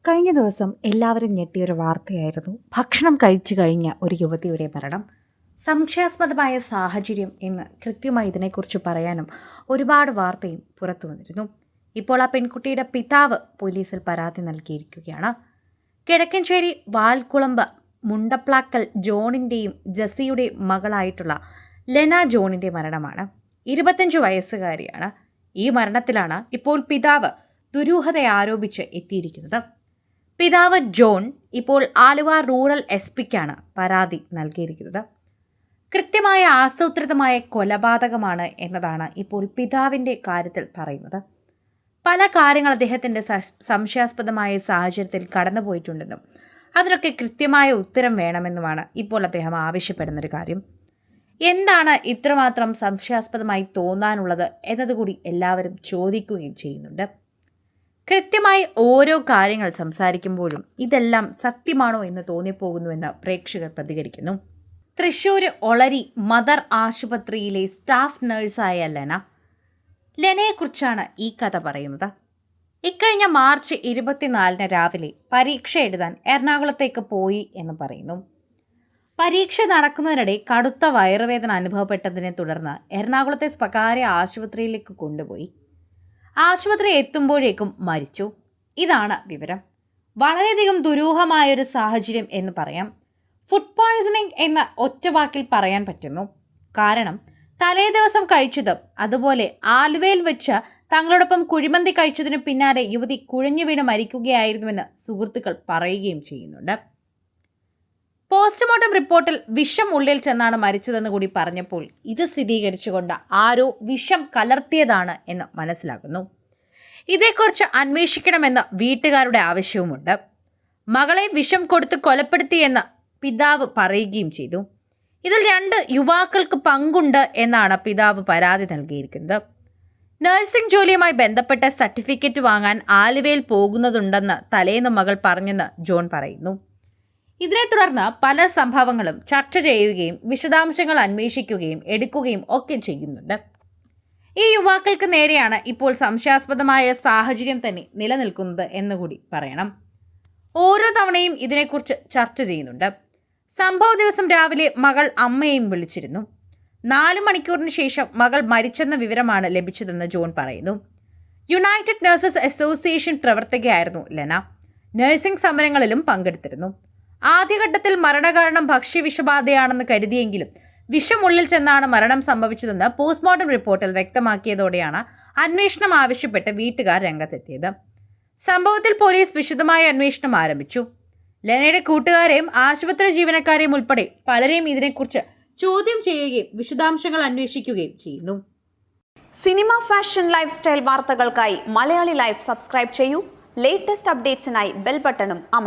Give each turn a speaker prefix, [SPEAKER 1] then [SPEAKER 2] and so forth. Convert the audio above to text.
[SPEAKER 1] കഴിഞ്ഞ ദിവസം എല്ലാവരും ഞെട്ടിയൊരു വാർത്തയായിരുന്നു ഭക്ഷണം കഴിച്ചു കഴിഞ്ഞ ഒരു യുവതിയുടെ മരണം. സംശയാസ്പദമായ സാഹചര്യം എന്ന് കൃത്യമായി ഇതിനെക്കുറിച്ച് പറയാനും ഒരുപാട് വാർത്തയും പുറത്തു വന്നിരുന്നു. ഇപ്പോൾ ആ പെൺകുട്ടിയുടെ പിതാവ് പോലീസിൽ പരാതി നൽകിയിരിക്കുകയാണ്. കിഴക്കഞ്ചേരി വാൽക്കുളമ്പ് മുണ്ടപ്ലാക്കൽ ജോണിൻ്റെയും ജസിയുടെയും മകളായിട്ടുള്ള ലെന ജോണിൻ്റെ മരണമാണ്. 25 വയസ്സുകാരിയാണ്. ഈ മരണത്തിലാണ് ഇപ്പോൾ പിതാവ് ദുരൂഹത ആരോപിച്ച് എത്തിയിരിക്കുന്നത്. പിതാവ് ജോൺ ഇപ്പോൾ ആലുവ റൂറൽ എസ്.പിക്കാണ് പരാതി നൽകിയിരിക്കുന്നത്. കൃത്യമായ ആസൂത്രിതമായ കൊലപാതകമാണ് എന്നതാണ് ഇപ്പോൾ പിതാവിൻ്റെ കാര്യത്തിൽ പറയുന്നത്. പല കാര്യങ്ങൾ അദ്ദേഹത്തിൻ്റെ സംശയാസ്പദമായ സാഹചര്യത്തിൽ കടന്നുപോയിട്ടുണ്ടെന്നും അതിനൊക്കെ കൃത്യമായ ഉത്തരം വേണമെന്നുമാണ് ഇപ്പോൾ അദ്ദേഹം ആവശ്യപ്പെടുന്നൊരു കാര്യം. എന്താണ് ഇത്രമാത്രം സംശയാസ്പദമായി തോന്നാനുള്ളത് എന്നതുകൂടി എല്ലാവരും ചോദിക്കുകയും ചെയ്യുന്നുണ്ട്. കൃത്യമായി ഓരോ കാര്യങ്ങൾ സംസാരിക്കുമ്പോഴും ഇതെല്ലാം സത്യമാണോ എന്ന് തോന്നിപ്പോകുന്നുവെന്ന് പ്രേക്ഷകർ പ്രതികരിക്കുന്നു. തൃശ്ശൂർ ഒളരി മദർ ആശുപത്രിയിലെ സ്റ്റാഫ് നഴ്സായ ലെനയെക്കുറിച്ചാണ് ഈ കഥ പറയുന്നത്. ഇക്കഴിഞ്ഞ മാർച്ച് 24 രാവിലെ പരീക്ഷ എഴുതാൻ എറണാകുളത്തേക്ക് പോയി എന്ന് പറയുന്നു. പരീക്ഷ നടക്കുന്നതിനിടെ കടുത്ത വയറുവേദന അനുഭവപ്പെട്ടതിനെ തുടർന്ന് എറണാകുളത്തെ സ്വകാര്യ ആശുപത്രിയിലേക്ക് കൊണ്ടുപോയി. ആശുപത്രി എത്തുമ്പോഴേക്കും മരിച്ചു. ഇതാണ് വിവരം. വളരെയധികം ദുരൂഹമായൊരു സാഹചര്യം എന്ന് പറയാം. ഫുഡ് പോയ്സണിംഗ് എന്ന ഒറ്റവാക്കിൽ പറയാൻ പറ്റുന്നു. കാരണം തലേ ദിവസം കഴിച്ചതും അതുപോലെ ആലുവയിൽ വെച്ച് തങ്ങളോടൊപ്പം കുഴിമന്തി കഴിച്ചതിനു പിന്നാലെ യുവതി കുഴഞ്ഞു വീണ് മരിക്കുകയായിരുന്നുവെന്ന് സുഹൃത്തുക്കൾ പറയുകയും ചെയ്യുന്നുണ്ട്. പോസ്റ്റ്മോർട്ടം റിപ്പോർട്ടിൽ വിഷം ഉള്ളിൽ ചെന്നാണ് മരിച്ചതെന്ന് കൂടി പറഞ്ഞപ്പോൾ ഇത് സ്ഥിരീകരിച്ചുകൊണ്ട് ആരോ വിഷം കലർത്തിയതാണ് എന്ന് മനസ്സിലാകുന്നു. ഇതേക്കുറിച്ച് അന്വേഷിക്കണമെന്ന് വീട്ടുകാരുടെ ആവശ്യവുമുണ്ട്. മകളെ വിഷം കൊടുത്ത് കൊലപ്പെടുത്തിയെന്ന് പിതാവ് പറയുകയും ചെയ്തു. ഇതിൽ 2 യുവാക്കൾക്ക് പങ്കുണ്ട് എന്നാണ് പിതാവ് പരാതി നൽകിയിരിക്കുന്നത്. നഴ്സിംഗ് ജോലിയുമായി ബന്ധപ്പെട്ട സർട്ടിഫിക്കറ്റ് വാങ്ങാൻ ആലുവയിൽ പോകുന്നതുണ്ടെന്ന് തലേന്ന് മകൾ പറഞ്ഞെന്ന് ജോൺ പറയുന്നു. ഇതിനെ തുടർന്ന് പല സംഭവങ്ങളും ചർച്ച ചെയ്യുകയും വിശദാംശങ്ങൾ അന്വേഷിക്കുകയും എടുക്കുകയും ഒക്കെ ചെയ്യുന്നുണ്ട്. ഈ യുവാക്കൾക്ക് നേരെയാണ് ഇപ്പോൾ സംശയാസ്പദമായ സാഹചര്യം തന്നെ നിലനിൽക്കുന്നത് എന്നുകൂടി പറയണം. ഓരോ തവണയും ഇതിനെക്കുറിച്ച് ചർച്ച ചെയ്യുന്നുണ്ട്. സംഭവ ദിവസം രാവിലെ മകൾ അമ്മയെയും വിളിച്ചിരുന്നു. 4 മണിക്കൂറിന് ശേഷം മകൾ മരിച്ചെന്ന വിവരമാണ് ലഭിച്ചതെന്ന് ജോൺ പറയുന്നു. യുണൈറ്റഡ് നഴ്സസ് അസോസിയേഷൻ പ്രവർത്തകയായിരുന്നു ലെന. നഴ്സിംഗ് സമരങ്ങളിലും പങ്കെടുത്തിരുന്നു. ആദ്യഘട്ടത്തിൽ മരണകാരണം ഭക്ഷ്യവിഷബാധയാണെന്ന് കരുതിയെങ്കിലും വിഷമുള്ളിൽ ചെന്നാണ് മരണം സംഭവിച്ചതെന്ന് പോസ്റ്റ്മോർട്ടം റിപ്പോർട്ടിൽ വ്യക്തമാക്കിയതോടെയാണ് അന്വേഷണം ആവശ്യപ്പെട്ട് വീട്ടുകാർ രംഗത്തെത്തിയത്. സംഭവത്തിൽ പോലീസ് വിശദമായ അന്വേഷണം ആരംഭിച്ചു. ലെനയുടെ കൂട്ടുകാരെയും ആശുപത്രി ജീവനക്കാരെയും ഉൾപ്പെടെ പലരെയും ഇതിനെക്കുറിച്ച് ചോദ്യം ചെയ്യുകയും വിശദാംശങ്ങൾ അന്വേഷിക്കുകയും ചെയ്യുന്നു.
[SPEAKER 2] സിനിമ, ഫാഷൻ, ലൈഫ് സ്റ്റൈൽ വാർത്തകൾക്കായി മലയാളി ലൈഫ് സബ്സ്ക്രൈബ് ചെയ്യൂ. ലേറ്റസ്റ്റ് അപ്ഡേറ്റ്സിനായി ബെൽ ബട്ടണും അമർത്തുക.